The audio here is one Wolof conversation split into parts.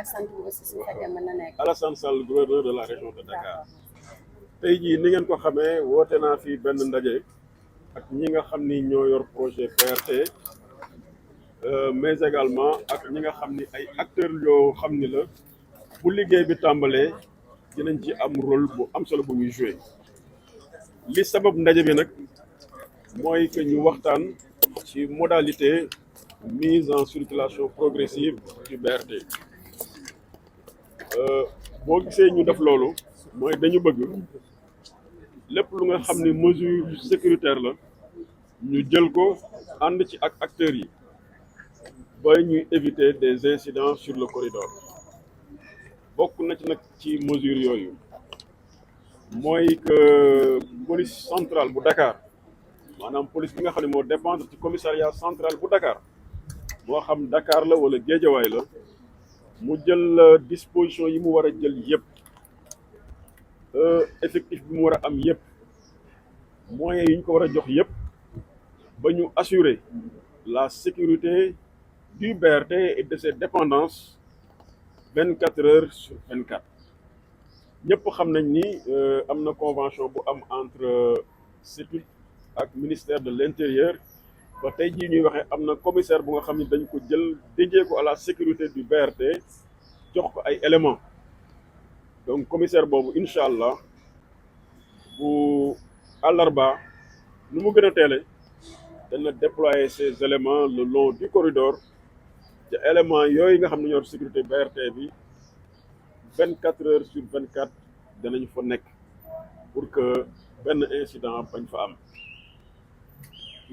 ak sant bi aussi su fekkee mën na nekk. Alassane Sall gouverneur de la région de Dakar. tey jii ni ngeen ko xamee woote naa fi benn ndaje ak ñi nga xam ni ñoo yor projet BRT mais également ak ñi nga xam ni ay acteurs yoo xam ni la bu liggéey bi tàmbalee dinañ ci am rôle bu am solo bu ñuy joué. li sabab ndaje bi nag mooy que ñu waxtaan ci modalité mise en circulation progressive du BRT. boo gisee ñu def loolu mooy dañu bëgg lépp lu nga xam ni mesure sécuritaire la ñu jël ko ànd ci ak acteurs yi ba ñuy éviter des incidents sur le corridor. bokk na ci nag ci mesure yooyu mooy que police centrale bu Dakar maanaam police bi nga xam ne moo dépendre ci commissariat central bu Dakar moo xam Dakar la wala Géejawaay la mu jël disposition yi mu war a jël yëpp effectif bi mu war a am yëpp moyens yi ñu ko war a jox yëpp ba ñu assurer la sécurité du BRT et de ses dépendances 24 heures sur 24. ñëpp xam nañ ni am na convention bu am entre CETUD ak ministère de l'intérieur ba tey jii ñuy waxee am na commissaire bu nga xam ni dañ ko jël dédié ko à la sécurité du BRT jox ko ay éléments donc commissaire boobu incha allah bu àllarba nu mu gën a teele dana déployer ces éléments le long du corridor te éléments yooyu nga xam ne ñoo sécurité BRT bi 24 heures sur 24 danañ fa nekk pour que benn incident bañ fa am.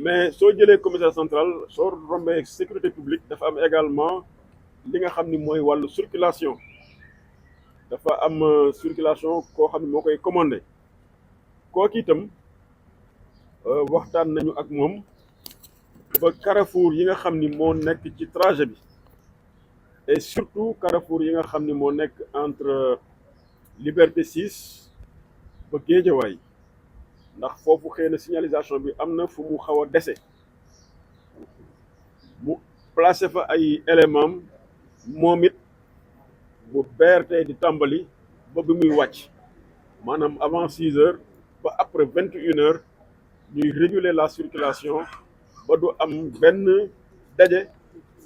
mais soo jëlee commissaire central soo rombee sécurité publique dafa am également li nga xam ni mooy wàllu circulation dafa am circulation koo xam ne moo koy commandé kooku itam waxtaan nañu ak moom ba carrefour yi nga xam ni moo nekk ci trajet bi et surtout carrefour yi nga xam ni moo nekk entre Liberté 6 ba Guédiawaye ndax foofu xëy na signalisation bi am na fu mu xaw a dese mu placé fa ay éléments moom it bu BRT di tàmbali ba bi muy wàcc maanaam avant 6 heures ba après 21 heures ñuy réguler la circulation ba du am benn daje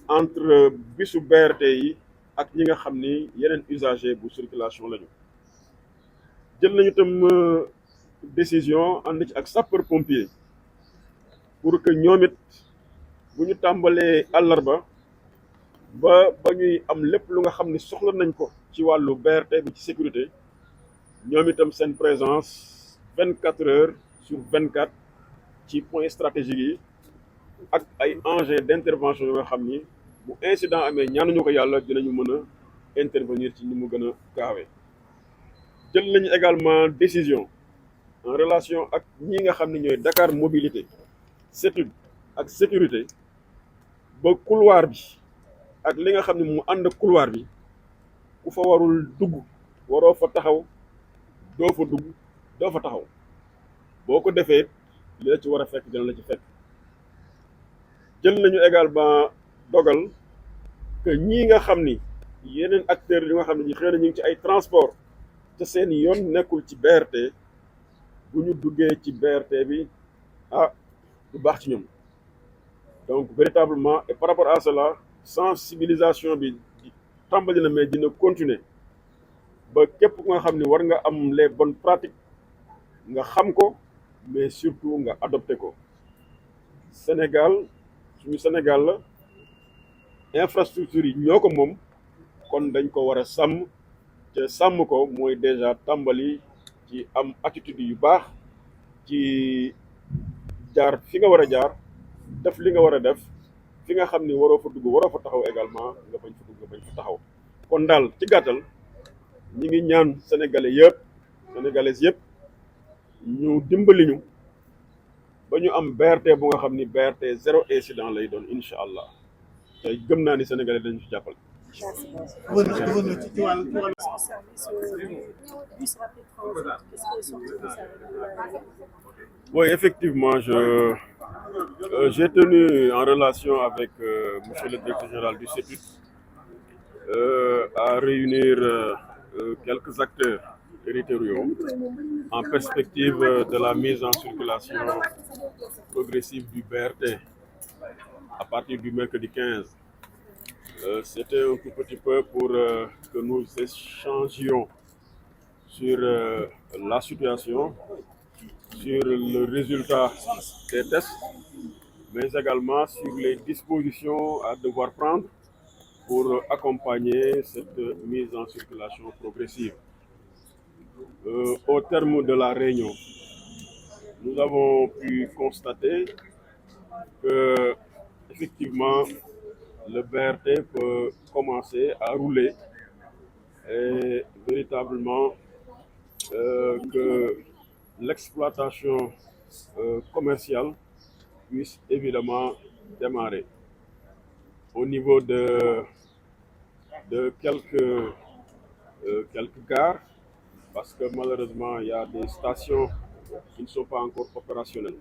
entre bisu BRT yi ak ñi nga xam ni yeneen usager bu circulation lañu. jël nañu tam décision ànd ci ak sapeur pompier pour que ñoom it bu ñu tàmbalee àllarba ba ñuy am lépp lu nga xam ni soxla nañ ko ci wàllu BRT bi ci sécurité ñoom itam seen présence 24 heures sur 24 ci point stratégique yi ak ay engins d'intervention yoo nga xam ni bu incident amee ñaanuñu ko yàlla dinañu mën a intervenir ci ni mu gën a gaawee. jël nañu également décision en relation ak ñi nga xam ne ñooy Dakar mobilité CETUD ak sécurité ba couloir bi ak li nga xam ne mu ànd ak couloir bi ku fa warul dugg waroo fa taxaw doo fa dugg doo fa taxaw boo ko defee li la ci war a fekk dina la ci fekk. jël nañu également dogal que ñii nga xam ni yeneen acteurs yi nga xam ne ñi xëy na ñu ngi ci ay transport te seen yoon nekkul ci BRT bu ñu duggee ci BRT bi du baax ci ñoom donc véritablement et par rapport à cela sensibilisation bi tàmbali na mais dina continuer ba képp ku nga xam ni war nga am les bonnes pratiques nga xam ko mais surtout nga adopté ko. Sénégal suñu Sénégal la infrastructure yi ñoo ko moom kon dañ ko war a sàmm te sàmm ko mooy déjà tàmbali ci am attitude yu baax ci jaar fi nga war a jaar def li nga war a def fi nga xam ni waroo fa dugg waroo fa taxaw également nga bañ fa dugg nga bañ fa taxaw. kon daal ci gàttal ñi ngi ñaan sénégalais yëpp sénégalaises yëpp ñu dimbali ñu ba ñu am BRT bu nga xam ni BRT 0 incident lay doon incha allah te gëm naa ni sénégalais dañu ci jàppale. Oui, effectivement, j'ai tenu en relation avec monsieur le directeur général du CETUD à réunir quelques acteurs territoriaux en perspective de la mise en circulation progressive du BRT à partir du mercredi 15. C'était un tout petit peu pour que nous échangions sur la situation, sur le résultat des tests, mais également sur les dispositions à devoir prendre pour accompagner cette mise en circulation progressive. Au terme de la réunion, nous avons pu constater que, effectivement, le BRT peut commencer à rouler et véritablement que l'exploitation commerciale puisse évidemment démarrer. Au niveau de quelques gares, parce que malheureusement, il y a des stations qui ne sont pas encore opérationnelles.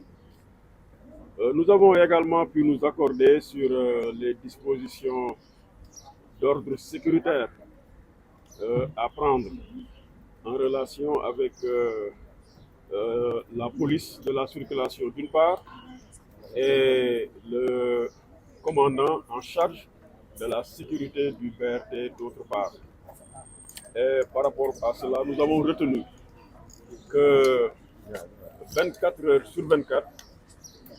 Nous avons également pu nous accorder sur les dispositions d'ordre sécuritaire à prendre en relation avec la police de la circulation d'une part et le commandant en charge de la sécurité du BRT d'autre part. Et par rapport à cela, nous avons retenu que 24 heures sur 24,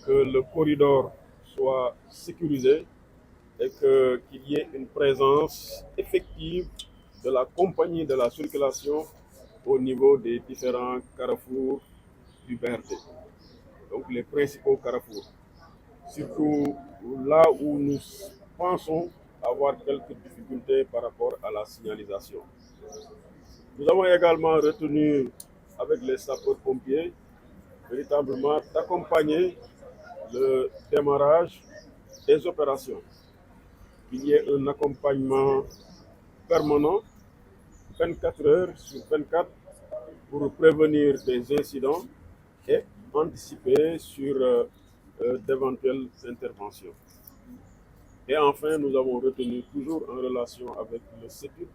que le corridor soit sécurisé et qu'il y ait une présence effective de la compagnie de la circulation au niveau des différents carrefours du BRT. Donc les principaux carrefours. Surtout là où nous pensons avoir quelques difficultés par rapport à la signalisation. Nous avons également retenu avec les sapeurs-pompiers véritablement d'accompagner le démarrage des opérations. Qu'il y ait un accompagnement permanent 24 heures sur 24 pour prévenir des incidents et anticiper sur d'éventuelles interventions. Et enfin, nous avons retenu toujours en relation avec le CETUD,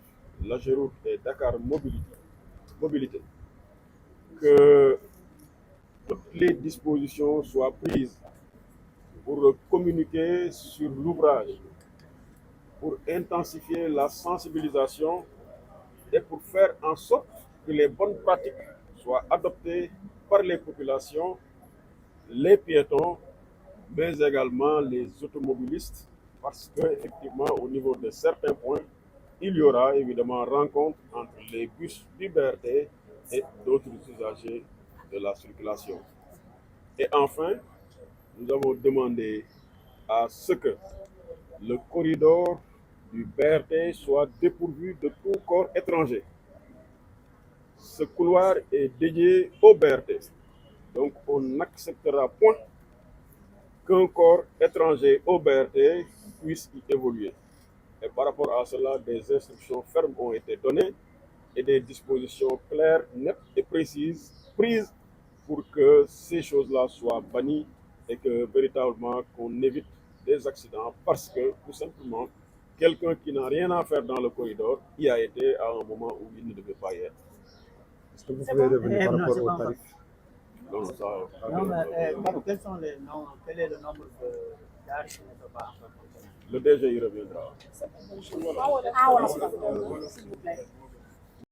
l'AGEROUTE et Dakar Mobilité, que toutes les dispositions soient prises pour communiquer sur l'ouvrage, pour intensifier la sensibilisation et pour faire en sorte que les bonnes pratiques soient adoptées par les populations, les piétons, mais également les automobilistes, parce qu'effectivement, au niveau de certains points, il y aura évidemment rencontre entre les bus du BRT et d'autres usagers de la circulation. Et enfin, nous avons demandé à ce que le corridor du BRT soit dépourvu de tout corps étranger. Ce couloir est dédié au BRT. Donc on n'acceptera point qu'un corps étranger au BRT puisse y évoluer. Et par rapport à cela, des instructions fermes ont été données et des dispositions claires, nettes et précises prises pour que ces choses-là soient bannies et que véritablement qu'on évite des accidents parce que tout simplement quelqu'un qui n'a rien à faire dans le corridor y a été à un moment où il ne devait pas y être. Est-ce que vous pouvez revenir par rapport au tarif? Non, ça, Non, mais quels sont les noms, quel est le nombre de gares qui ne peuvent pas encore fonctionner? le DG y reviendra. Ah, voilà, s'il vous plaît.